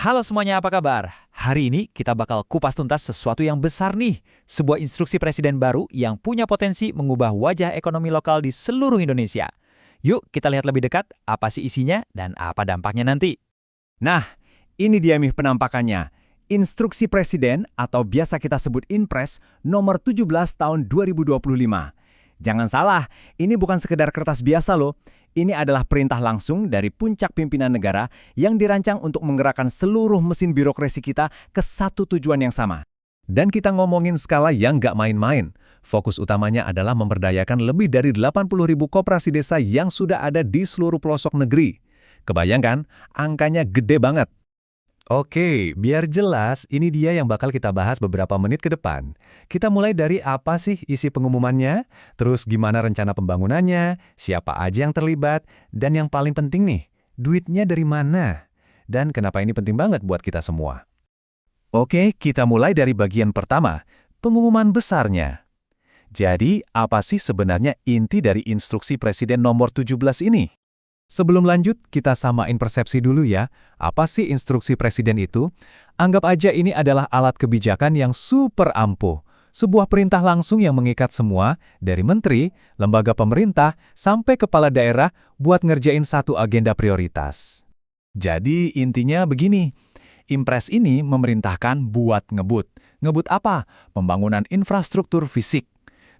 Halo semuanya, apa kabar? Hari ini kita bakal kupas tuntas sesuatu yang besar nih. Sebuah instruksi presiden baru yang punya potensi mengubah wajah ekonomi lokal di seluruh Indonesia. Yuk kita lihat lebih dekat apa sih isinya dan apa dampaknya nanti. Nah, ini dia nih penampakannya. Instruksi Presiden atau biasa kita sebut Inpres nomor 17 tahun 2025. Jangan salah, ini bukan sekedar kertas biasa loh. Ini adalah perintah langsung dari puncak pimpinan negara yang dirancang untuk menggerakkan seluruh mesin birokrasi kita ke satu tujuan yang sama. Dan kita ngomongin skala yang nggak main-main. Fokus utamanya adalah memberdayakan lebih dari 80.000 koperasi desa yang sudah ada di seluruh pelosok negeri. Kebayangkan, angkanya gede banget. Oke, biar jelas, ini dia yang bakal kita bahas beberapa menit ke depan. Kita mulai dari apa sih isi pengumumannya, terus gimana rencana pembangunannya, siapa aja yang terlibat, dan yang paling penting nih, duitnya dari mana? Dan kenapa ini penting banget buat kita semua? Oke, kita mulai dari bagian pertama, pengumuman besarnya. Jadi, apa sih sebenarnya inti dari instruksi Presiden nomor 17 ini? Sebelum lanjut, kita samain persepsi dulu ya. Apa sih instruksi presiden itu? Anggap aja ini adalah alat kebijakan yang super ampuh. Sebuah perintah langsung yang mengikat semua, dari menteri, lembaga pemerintah, sampai kepala daerah buat ngerjain satu agenda prioritas. Jadi intinya begini, Impres ini memerintahkan buat ngebut. Ngebut apa? Pembangunan infrastruktur fisik.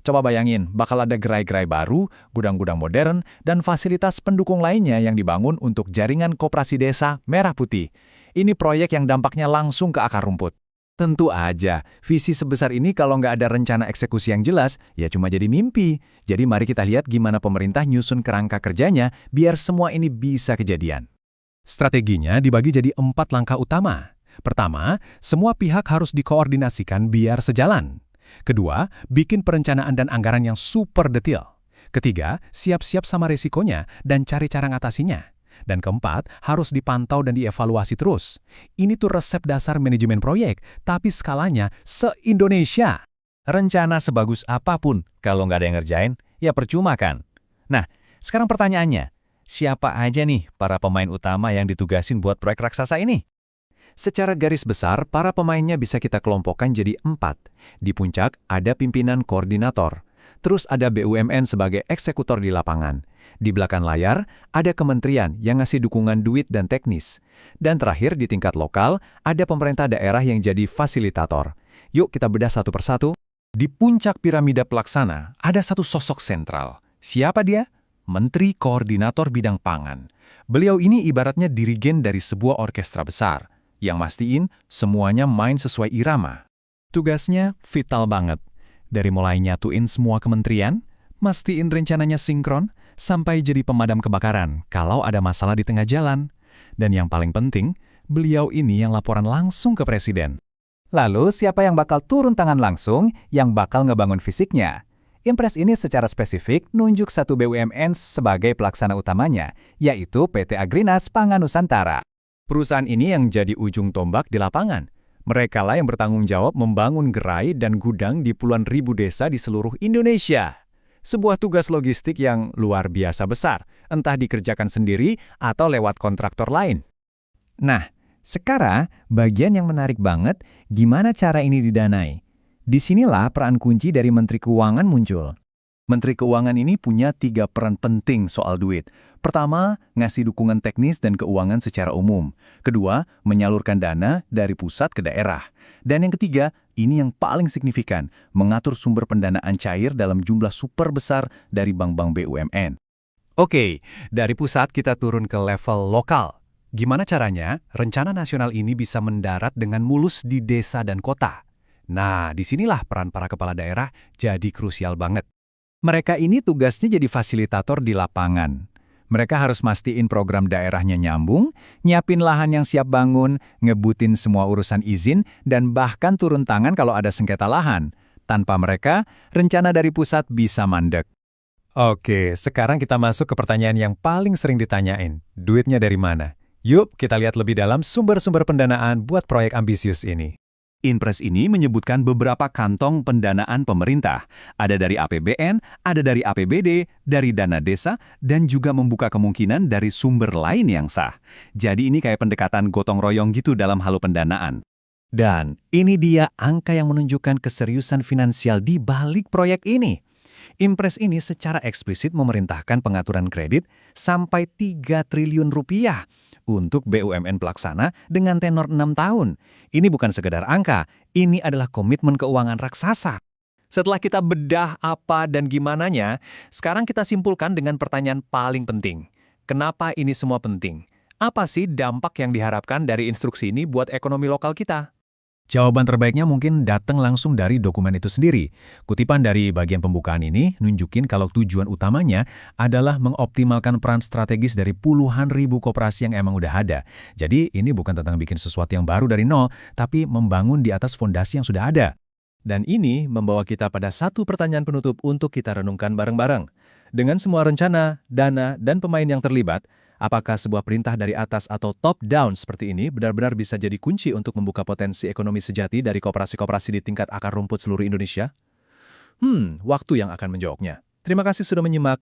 Coba bayangin, bakal ada gerai-gerai baru, gudang-gudang modern, dan fasilitas pendukung lainnya yang dibangun untuk jaringan koperasi desa Merah Putih. Ini proyek yang dampaknya langsung ke akar rumput. Tentu aja, visi sebesar ini kalau nggak ada rencana eksekusi yang jelas, ya cuma jadi mimpi. Jadi mari kita lihat gimana pemerintah nyusun kerangka kerjanya biar semua ini bisa kejadian. Strateginya dibagi jadi 4 langkah utama. Pertama, semua pihak harus dikoordinasikan biar sejalan. Kedua, bikin perencanaan dan anggaran yang super detail. Ketiga, siap-siap sama resikonya dan cari cara ngatasinya. Dan keempat, harus dipantau dan dievaluasi terus. Ini tuh resep dasar manajemen proyek, tapi skalanya se-Indonesia. Rencana sebagus apapun, kalau nggak ada yang ngerjain, ya percuma kan? Nah, sekarang pertanyaannya, siapa aja nih para pemain utama yang ditugasin buat proyek raksasa ini? Secara garis besar, para pemainnya bisa kita kelompokkan jadi 4. Di puncak ada pimpinan koordinator. Terus ada BUMN sebagai eksekutor di lapangan. Di belakang layar ada kementerian yang ngasih dukungan duit dan teknis. Dan terakhir di tingkat lokal ada pemerintah daerah yang jadi fasilitator. Yuk kita bedah satu persatu. Di puncak piramida pelaksana ada satu sosok sentral. Siapa dia? Menteri Koordinator Bidang Pangan. Beliau ini ibaratnya dirigen dari sebuah orkestra besar yang mastiin semuanya main sesuai irama. Tugasnya vital banget. Dari mulai nyatuin semua kementerian, mastiin rencananya sinkron, sampai jadi pemadam kebakaran kalau ada masalah di tengah jalan. Dan yang paling penting, beliau ini yang laporan langsung ke presiden. Lalu siapa yang bakal turun tangan langsung, yang bakal ngebangun fisiknya? Impres ini secara spesifik nunjuk satu BUMN sebagai pelaksana utamanya, yaitu PT Agrinas Pangan Nusantara. Perusahaan ini yang jadi ujung tombak di lapangan. Mereka lah yang bertanggung jawab membangun gerai dan gudang di puluhan ribu desa di seluruh Indonesia. Sebuah tugas logistik yang luar biasa besar, entah dikerjakan sendiri atau lewat kontraktor lain. Nah, sekarang bagian yang menarik banget, gimana cara ini didanai? Disinilah peran kunci dari Menteri Keuangan muncul. Menteri Keuangan ini punya 3 peran penting soal duit. Pertama, ngasih dukungan teknis dan keuangan secara umum. Kedua, menyalurkan dana dari pusat ke daerah. Dan yang ketiga, ini yang paling signifikan, mengatur sumber pendanaan cair dalam jumlah super besar dari bank-bank BUMN. Oke, dari pusat kita turun ke level lokal. Gimana caranya rencana nasional ini bisa mendarat dengan mulus di desa dan kota? Nah, disinilah peran para kepala daerah jadi krusial banget. Mereka ini tugasnya jadi fasilitator di lapangan. Mereka harus mastiin program daerahnya nyambung, nyiapin lahan yang siap bangun, ngebutin semua urusan izin, dan bahkan turun tangan kalau ada sengketa lahan. Tanpa mereka, rencana dari pusat bisa mandek. Oke, sekarang kita masuk ke pertanyaan yang paling sering ditanyain. Duitnya dari mana? Yuk, kita lihat lebih dalam sumber-sumber pendanaan buat proyek ambisius ini. Inpres ini menyebutkan beberapa kantong pendanaan pemerintah. Ada dari APBN, ada dari APBD, dari dana desa, dan juga membuka kemungkinan dari sumber lain yang sah. Jadi ini kayak pendekatan gotong royong gitu dalam hal pendanaan. Dan ini dia angka yang menunjukkan keseriusan finansial di balik proyek ini. Impres ini secara eksplisit memerintahkan pengaturan kredit sampai 3 triliun rupiah untuk BUMN pelaksana dengan tenor 6 tahun. Ini bukan sekedar angka, ini adalah komitmen keuangan raksasa. Setelah kita bedah apa dan gimananya, sekarang kita simpulkan dengan pertanyaan paling penting. Kenapa ini semua penting? Apa sih dampak yang diharapkan dari instruksi ini buat ekonomi lokal kita? Jawaban terbaiknya mungkin datang langsung dari dokumen itu sendiri. Kutipan dari bagian pembukaan ini nunjukin kalau tujuan utamanya adalah mengoptimalkan peran strategis dari puluhan ribu koperasi yang emang udah ada. Jadi ini bukan tentang bikin sesuatu yang baru dari nol, tapi membangun di atas fondasi yang sudah ada. Dan ini membawa kita pada satu pertanyaan penutup untuk kita renungkan bareng-bareng. Dengan semua rencana, dana, dan pemain yang terlibat, apakah sebuah perintah dari atas atau top-down seperti ini benar-benar bisa jadi kunci untuk membuka potensi ekonomi sejati dari koperasi-koperasi di tingkat akar rumput seluruh Indonesia? Waktu yang akan menjawabnya. Terima kasih sudah menyimak.